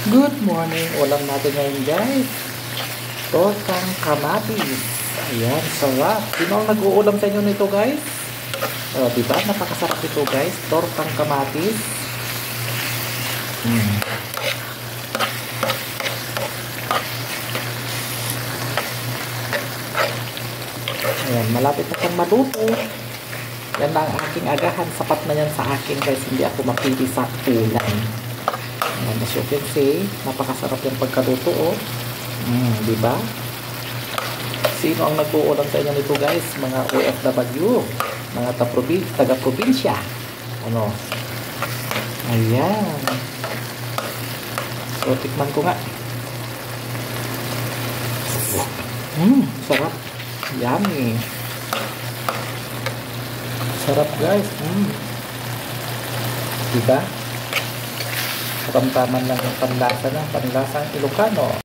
Good morning! Ulam natin ngayon guys. Tortang kamatis. Ayan, sarap. Sino ang nag-uulam sa inyo nito guys? Diba? Napakasarap ito guys. Tortang kamatis. Ayan, malapit na siyang maluto. Yan na ang aking agahan. Sapat na yan sa akin guys. Hindi ako mapili sa ulam. As you can see, napakasarap yung pagkaluto, oh. Diba? Sino ang nag-uulam sa inyo nito, guys? Mga OFW, mga taga-probinsya. Ano? Ayan. So, tikman ko nga. Sarap. Yummy. Sarap, guys. Diba? Karamdaman lang ng panlasa ng Ilocano.